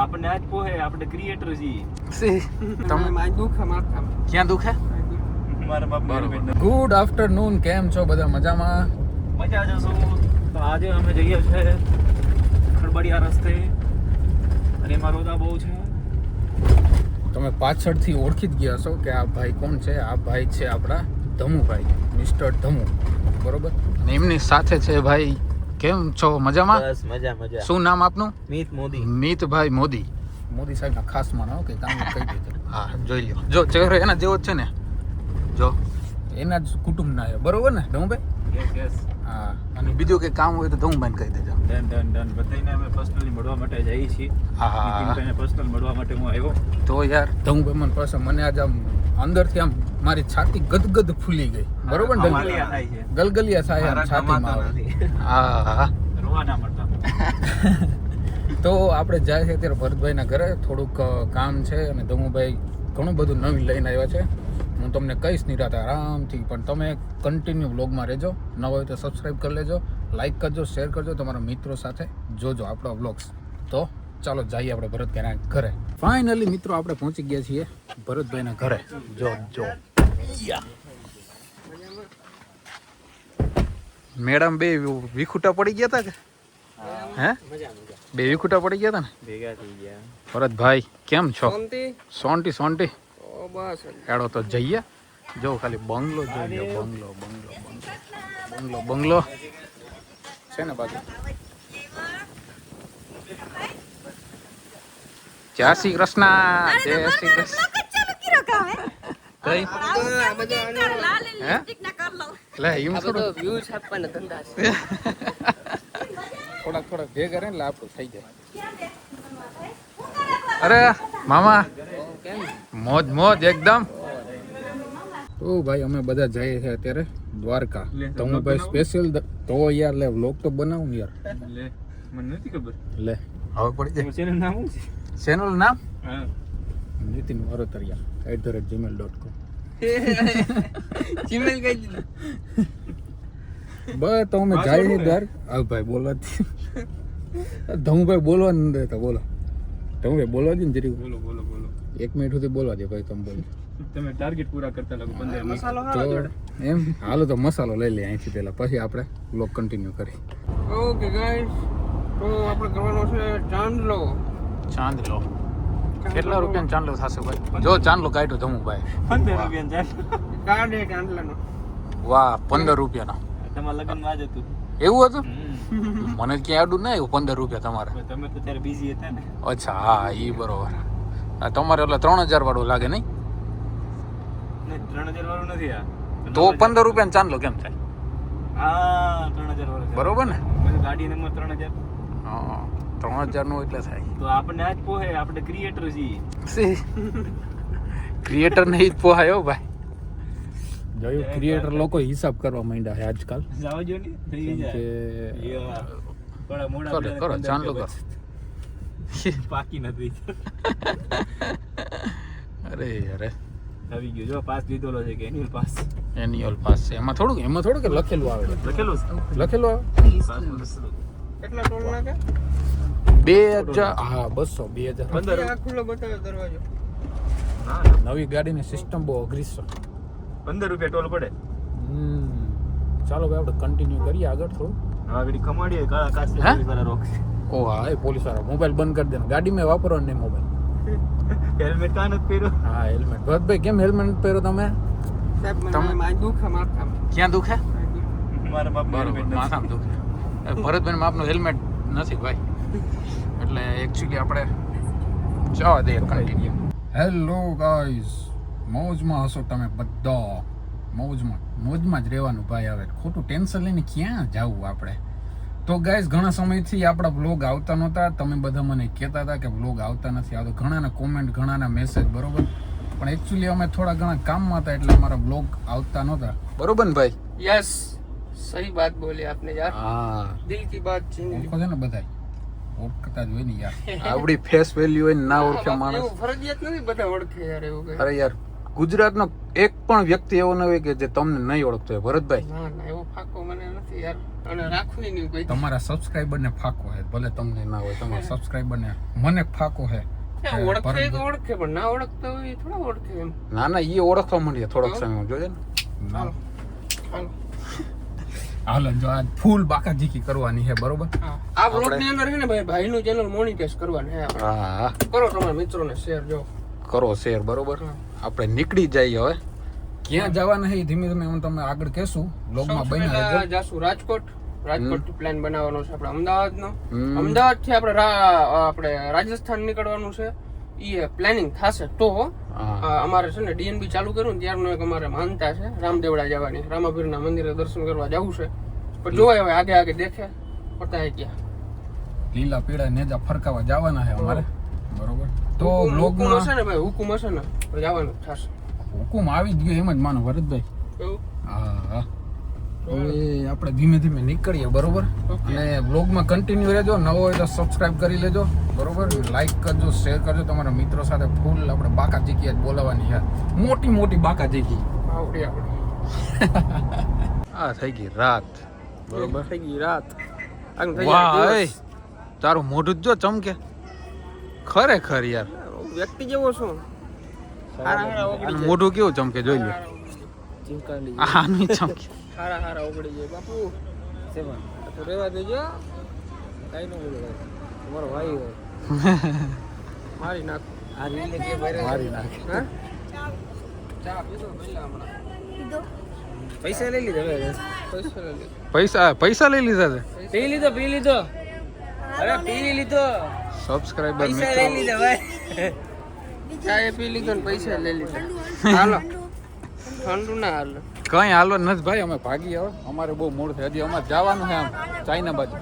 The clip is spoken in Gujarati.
આપણને આજ પોહે આપણે ક્રિએટર છીએ. તમે માય દુખે માથા ક્યાં દુખે? મારા બાપ ગુડ આફ્ટરનૂન, કેમ છો બધા? મજામાં? મજા જશો. તો આજે અમે જઈએ છે ખડબડિયા રસ્તે અને એમાં રોદા બહુ છે. તમે પાછળથી ઓળખી જ ગયા છો કે આ ભાઈ કોણ છે. આ ભાઈ છે આપણા ધમુભાઈ, મિસ્ટર ધમુ, બરોબર. અને એમની સાથે છે ભાઈ. કેમ છો? મજામાં? બસ મજા મજા. શું નામ આપનું? મીત મોદી. મિતભાઈ મોદી. મોદી સાહેબના ખાસ માણો કે કામ કહી દીધું. હા, જોઈ લ્યો. જો ચહેરો એના જેવો જ છે ને, જો એના જ કુટુંબના છે, બરોબર ને ધમુભાઈ? Yes yes. હા, અને બીજું કંઈ કામ હોય તો ધમુભાઈને કહી દેજો. Done done done. બધાને અમે પર્સનલી મળવા માટે જઈએ છીએ. હા હા નીતિનભાઈને પર્સનલ મળવા માટે હું આવ્યો. તો યાર ધમુભાઈ મને પાસે મને આજ આમ અંદરથી આમ મારી છાતી ગદગદ ફૂલી ગઈ, બરોબર ને? ગલગલિયા થાય છે. ગલગલિયા થાય આમ છાતીમાં આવે. હા હા. રોવા ના મળતા. તો આપણે જાય છે અત્યારે ભરતભાઈના ઘરે. થોડુંક કામ છે અને ધમુભાઈ ઘણું બધું નવી લઈને આવ્યા છે. હું તમને કહીશ નિરાતે આરામથી, પણ તમે કન્ટિન્યુ વ્લોગમાં રહેજો. ન હોય તો સબસ્ક્રાઈબ કરી લેજો, લાઈક કરજો, શેર કરજો, તમારા મિત્રો સાથે જોજો આપણા વ્લોગ્સ. તો ચાલો જઈએ આપણે ભરતભાઈના ઘરે. ફાઇનલી મિત્રો આપણે પહોંચી ગયા છીએ ભરતભાઈના ઘરે. જો જો મેડમ બે વિખુટા પડી ગયા હતા કે હે? બે વિખુટા પડી ગયા હતા ને? ભેગા થઈ ગયા. ભરતભાઈ કેમ છો? શાંતિ સોંટી ઓ બસ હેડો તો જઈએ. જો ખાલી બંગલો જોઈ લો. બંગલો બંગલો બંગલો બંગલો બંગલો છે ને બાજુ. જય શ્રી કૃષ્ણ. જય શ્રી કૃષ્ણ. કઈ હે લે એમ થોડું વ્યૂઝ આપવાના ધંધા છે. થોડા ભેગા રહે એટલે આપણું થઈ જાય. અરે મામા મોજ મોજ એકદમ. તો ભાઈ અમે બધા જઈએ છીએ અત્યારે દ્વારકા. તો હું ભાઈ સ્પેશિયલ તો યાર લે વ્લોગ તો બનાવું યાર. લે મને નથી ખબર. લે હવે પડી જાય. ચેનલ નામ શું છે? ચેનલ નામ હા નીતિન વરોતરિયા @gmail.com. જીમેલ કહી દીધું. બસ તો અમે જઈએ છીએ દ્વાર. હા ભાઈ બોલો. ધમુભાઈ બોલવા ન દેતા. બોલો ધમુભાઈ બોલવા દે ને જરી. બોલો બોલો બોલો. 1 મિનિટ સુધી બોલવા દે ભાઈ. તમે બોલો તમે ટાર્ગેટ પૂરા કરતા લાગો 15 મિનિટ. મસાલો તો હાલો જોડે. એમ હાલો તો મસાલો લઈ લે અહીંથી પહેલા, પછી આપણે વ્લોગ કન્ટિન્યુ કરી. ઓકે ગાઈસ, તો આપણે કરવાનો છે ચાંદલો. ચાંદલો કેટલા રૂપિયાનો ચાંદલો થશે ભાઈ? જો ચાંદલો કાઢ્યો ધમુભાઈ. 15 રૂપિયા જાય. કાર્ડ એ ચાંદલાનો. વાહ, 15 રૂપિયાનો. તમારા લગ્નમાં જ હતું. એવું હતું? મને ક્યાં આડું ના આવ્યું 15 રૂપિયા તમારે. તમે તો ત્યારે બિઝી હતા ને. અચ્છા હા, એ બરોબર. આ તમારે એટલે 3000 વાળું લાગે નહીં? નહીં 3000 વાળું નથી આ. તો 15 રૂપિયાનો ચાંદલો કેમ થાય? હા 3000 વાળું. બરોબર ને? ગાડી નંબર 3000. હા 3000 નું એટલે થાય. તો આપણને આજ પોહે આપણે ક્રિએટર છીએ. ક્રિએટર ને જ પોહાય હો ભાઈ. જોયું ક્રિએટર લોકો હિસાબ કરવા માંડ્યા છે આજકાલ. જાવ જો ને થઈ જાય. કે થોડા મોડા કરો કરો ચાંદલો કરો. બાકી નથી. અરે અરે આવી ગયો જો પાસ લીધોલો છે કે એન્યુઅલ પાસ. એન્યુઅલ પાસ છે. એમાં થોડું કે લખેલું આવે. લખેલું છે. લખેલું આવે કેટલા ટોલ નાખે? 2000. હા 200 2000. 15 આ ખુલ્લો બતાવે દરવાજો. નવી ગાડીની સિસ્ટમ બહુ અઘરી છે. 15 રૂપિયા ટોલ પડે. ચાલો ભાઈ આપણે કન્ટિન્યુ કરીએ આગળ થોડું. હા ઘડી કમાડીએ કાળા કાચ હે? વાળા રોક. ઓ હા, એ પોલીસ વાળા મોબાઈલ બંધ કરી દેવાનો. ગાડીમાં વાપરવાનો નહીં મોબાઈલ. હેલ્મેટ કાન જ પહેર્યો. હા હેલ્મેટ. ભરતભાઈ કેમ હેલ્મેટ પહેરો તમે? સાહેબ તમે- મને માય દુખે માથા ક્યાં દુખે? મારા બાપ બરોબર, માથામાં દુખે. ભરતભાઈ આપનું હેલ્મેટ નથી ભાઈ, એટલે એકચ્યુઅલી આપણે જવા દઈએ કન્ટિન્યુ. હેલો ગાઈઝ, મોજમાં હશો તમે બધા? મોજમાં જ રહેવાનું ભાઈ. હવે ખોટું ટેન્શન લઈને ક્યાં જવું આપણે? તો ગાઈઝ ઘણા સમયથી આપણા વ્લોગ આવતા નહોતા. તમે બધા મને કહેતા હતા કે વ્લોગ આવતા નથી આવતો. ઘણાના કોમેન્ટ, ઘણાના મેસેજ, બરોબર. પણ એકચ્યુઅલી અમે થોડા ઘણા કામમાં હતા એટલે અમારા વ્લોગ આવતા નહોતા, બરોબર ને ભાઈ? यस सही बात बोली आपने यार. હા, दिल की बात छीन ली. ઓળખો છે ને બધાય? ઓળખતા જ હોય ને યાર. આવડી ફેસ વેલ્યુ હોય ને ના ઓળખે માણસ. એવું ફરજિયાત નથી બધા ઓળખે યાર એવું કઈ. અરે યાર ગુજરાતનો એક પણ વ્યક્તિ એવો ન હોય કે જે તમને નહીં ઓળખતો હોય. ભરતભાઈ, ના ના એવો ફાકો મને નથી યાર, અને રાખવું નહીં કોઈ. તમારા સબસ્ક્રાઇબરને ફાકો છે, ભલે તમને ના હોય. તમારા સબસ્ક્રાઇબરને મને ફાકો છે. ઓળખે તો ઓળખે, પણ ના ઓળખતા હોય એ થોડા ઓળખે એમ. ના ના, એ ઓળખવા માંડીએ થોડોક સમય જોજે ને. હાલો હાલો. હાલો, જો આ ફૂલ બાકાજીકી કરવાની છે, બરોબર? આ બ્લોગ ની અંદર છે ને ભાઈ, ભાઈનું ચેનલ મોનિટાઈઝ કરવાનું છે આપણે. હા, કરો તમારા મિત્રોને શેર. જો કરો શેર, બરોબર? આપણે નીકળી જઈએ હવે. ક્યાં જવાના છે ધીમે ધીમે હું તમને આગળ કહેશું. બ્લોગમાં બન્યા રહેજો. જાસુ રાજકોટ. રાજકોટ થી પ્લાન બનાવવાનો છે આપણે અમદાવાદનો. અમદાવાદ થી આપણે રાજસ્થાન નીકળવાનું છે. એ પ્લાનિંગ થશે તો અમારે છે ને ડીએનબી ચાલુ કર્યું ને ત્યારનું એક અમારે માનતા છે રામદેવડા જવાની. રામાપીરના મંદિરે દર્શન કરવા જવું છે, પણ જોવાય હવે આગે આગે દેખે પતા ક્યાં. લીલા પીળા નેજા ફરકાવા જવાના છે અમારે, બરોબર? તો હુકુમ બ્લોગમાં હશે ને ભાઈ, હુકુમ હશે ને તો જવાનું જ થશે. હુકુમ આવી જ ગયો એમ જ માનો ભરતભાઈ. એવું? હા, હવે આપણે ધીમે ધીમે નીકળીએ, બરોબર? અને બ્લોગમાં કન્ટિન્યુ રહેજો. નવો હોય તો સબસ્ક્રાઇબ કરી લેજો, બરોબર? લાઈક કરજો, શેર કરજો. તમારા મિત્રો સાથે ફૂલ આપણે બાકાજીકી જ બોલાવવાની છે, મોટી મોટી બાકાજીકી. આવડી આપણે આ થઈ ગઈ રાત, બરોબર? થઈ ગઈ રાત. આમ થઈ વાહ, જાય એ તારું મોઢું જ જો ચમકે, ખરેખર યાર. દિવસ. વ્યક્તિ જેવો છું. આનું મોઢું કેવું ચમકે જોઈ લે. ચીમકાલી આનું ચમકે. હારા હારા ઓગળી જાય બાપુ. તો રેવા દેજો, કઈ ન બોલો. તમારો ભાઈ હોય મારી નાખો. મારી નાખે. હા ચા પીધો પહેલા હમણાં. પૈસા લઈ લીધા હવે. પૈસા લઈ લે. પૈસા લઈ લીધા છે. પી લીધો અરે પી લીધો. સબસ્ક્રાઇબર પૈસા લઈ લીધા ભાઈ. ચા એ પી લીધો ને પૈસા લઈ લીધા. હાલો ઠંડુ ના હાલો. કઈ હાલવા નથી ભાઈ, અમે ભાગી હવે. અમારે બહુ મોડ છે, હજી અમારે જવાનું છે આમ ચાઇના બાજુ.